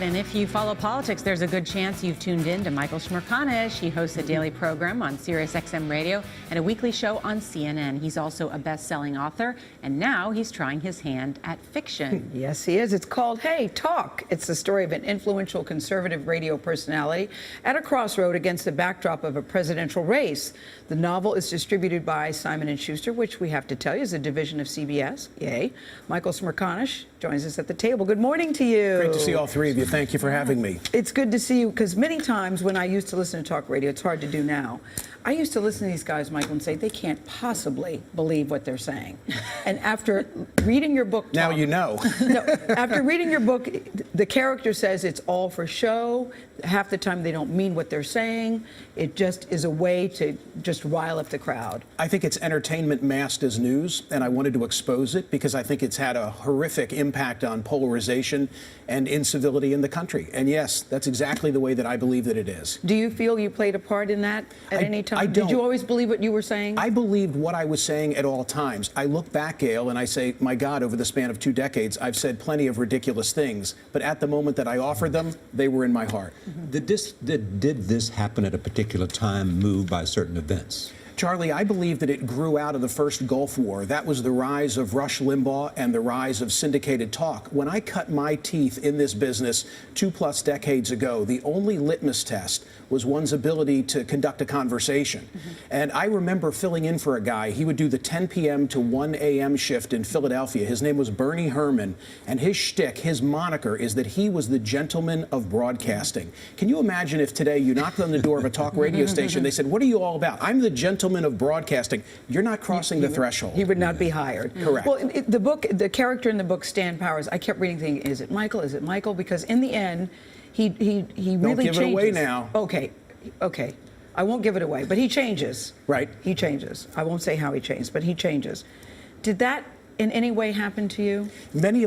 And if you follow politics, there's a good chance you've tuned in to Michael Smerconish. He hosts a daily program on Sirius XM Radio and a weekly show on CNN. He's also a best-selling author, and now he's trying his hand at fiction. Yes, he is. It's called Hey, Talk. It's the story of an influential conservative radio personality at a crossroad against the backdrop of a presidential race. The novel is distributed by Simon & Schuster, which we have to tell you is a division of CBS. Yay. Michael Smerconish joins us at the table. Good morning to you. Great to see all three of you. Thank you for having me. It's good to see you, because many times when I used to listen to talk radio, it's hard to do now. I used to listen to these guys, Michael, and say, they can't possibly believe what they're saying. And after reading your book... Now you know. No, after reading your book, the character says it's all for show. Half the time they don't mean what they're saying. It just is a way to just rile up the crowd. I think it's entertainment masked as news, and I wanted to expose it because I think it's had a horrific impact on polarization and incivility in the country. And yes, that's exactly the way that I believe that it is. Do you feel you played a part in that at any time? I don't. Did you always believe what you were saying? I believed what I was saying at all times. I look back, Gayle, and I say, my God, over the span of 2 decades, I've said plenty of ridiculous things. But at the moment that I offered them, they were in my heart. Did this happen at a particular time, moved by certain events? Charlie, I believe that it grew out of the first Gulf War. That was the rise of Rush Limbaugh and the rise of syndicated talk. When I cut my teeth in this business 2+ decades ago, the only litmus test was one's ability to conduct a conversation. And I remember filling in for a guy. He would do the 10 p.m. to 1 a.m. shift in Philadelphia. His name was Bernie Herman, and his shtick, his moniker, is that he was the gentleman of broadcasting. Can you imagine if today you knocked on the door of a talk radio station, they said, what are you all about? I'm the gentleman of broadcasting. You're not crossing the threshold. He would not be hired. Correct. Well, the character in the book, Stan Powers, I kept reading thinking, is it Michael? Is it Michael? Because in the end, he really changes. Don't give it away now. Okay. I won't give it away, but he changes. Right. He changes. I won't say how he changed, but he changes. Did that in any way happen to you?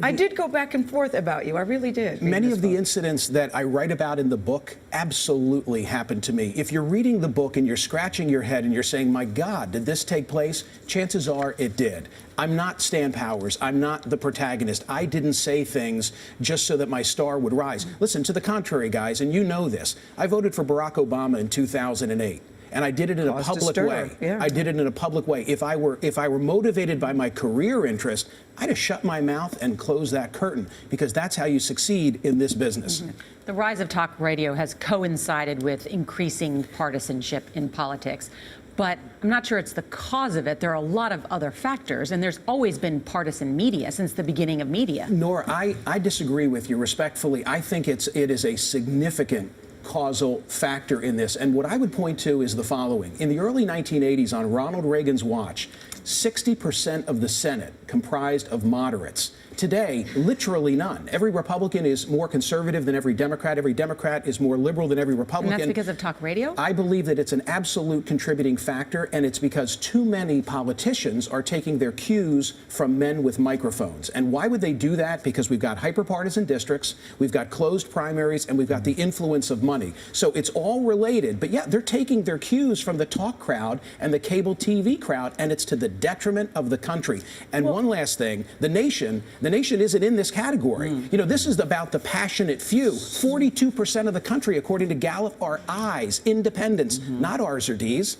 I did go back and forth about you. I really did. Many of the incidents that I write about in the book absolutely happened to me. If you're reading the book and you're scratching your head and you're saying, my God, did this take place? Chances are it did. I'm not Stan Powers. I'm not the protagonist. I didn't say things just so that my star would rise. Listen, to the contrary, guys, and you know this. I voted for Barack Obama in 2008. And I did it in a public way. Yeah. I did it in a public way. If I were motivated by my career interest, I'd have shut my mouth and closed that curtain, because that's how you succeed in this business. The rise of talk radio has coincided with increasing partisanship in politics. But I'm not sure it's the cause of it. There are a lot of other factors, and there's always been partisan media since the beginning of media. Nora, I disagree with you respectfully. I think it is a significant causal factor in this. And what I would point to is the following. In the early 1980s, on Ronald Reagan's watch, 60% of the Senate comprised of moderates. Today, literally none. Every Republican is more conservative than every Democrat. Every Democrat is more liberal than every Republican. And that's because of talk radio? I believe that it's an absolute contributing factor, and it's because too many politicians are taking their cues from men with microphones. And why would they do that? Because we've got hyperpartisan districts, we've got closed primaries, and we've got the influence of money. So it's all related. But yeah, they're taking their cues from the talk crowd and the cable TV crowd, and it's to the detriment of the country. And one last thing, the nation isn't in this category. You know, this is about the passionate few. 42% of the country, according to Gallup, are I's, independents, not R's or D's.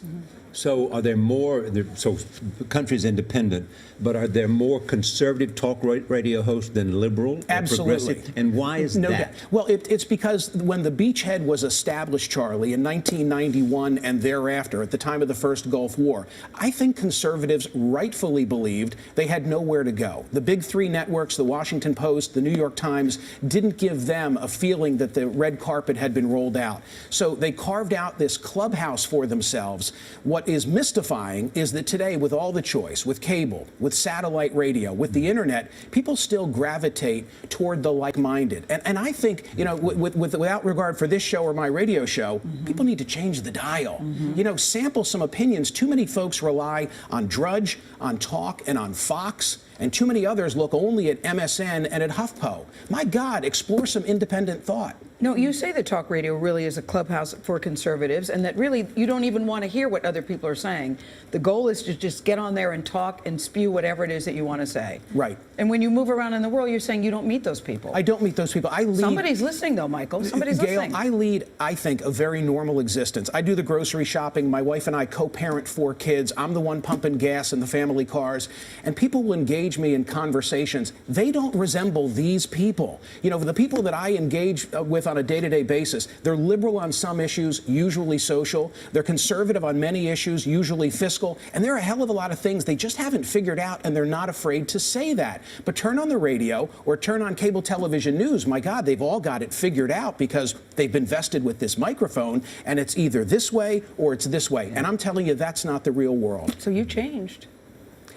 So are there more, so the country's independent, but are there more conservative talk radio hosts than liberal? Absolutely. And why is that? Well, it's because when the beachhead was established, Charlie, in 1991 and thereafter, at the time of the first Gulf War, I think conservatives rightfully believed they had nowhere to go. The big 3 networks, the Washington Post, the New York Times, didn't give them a feeling that the red carpet had been rolled out. So they carved out this clubhouse for themselves. What is mystifying is that today, with all the choice, with cable, with satellite radio, with the internet, people still gravitate toward the like-minded. And I think, you know, without regard for this show or my radio show, people need to change the dial. You know, sample some opinions. Too many folks rely on Drudge, on Talk, and on Fox. and too many others look only at MSN and at HuffPo. My God, explore some independent thought. No, you say that talk radio really is a clubhouse for conservatives, and that really you don't even want to hear what other people are saying. The goal is to just get on there and talk and spew whatever it is that you want to say. Right. And when you move around in the world, you're saying you don't meet those people. I don't meet those people. I lead. Somebody's listening, though, Michael. Somebody's Gayle, listening. I lead, I think, a very normal existence. I do the grocery shopping. My wife and I co-parent 4 kids. I'm the one pumping gas in the family cars. And people will engage me in conversations. They don't resemble these people. You know, the people that I engage with on a day-to-day basis, they're liberal on some issues, usually social. They're conservative on many issues, usually fiscal. And there are a hell of a lot of things they just haven't figured out, and they're not afraid to say that. But turn on the radio or turn on cable television news. My God, they've all got it figured out because they've been vested with this microphone, and it's either this way or it's this way. And I'm telling you, that's not the real world. So you changed.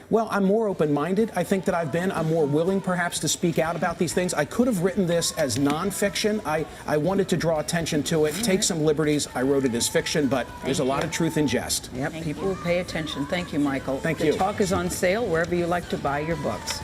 Well, I'm more open-minded, I think, that I've been. I'm more willing, perhaps, to speak out about these things. I could have written this as nonfiction. I wanted to draw attention to it, take some liberties. I wrote it as fiction, but there's a lot of truth in jest. Yep, people will pay attention. Thank you, Michael. Thank The you. talk is on sale wherever you like to buy your books.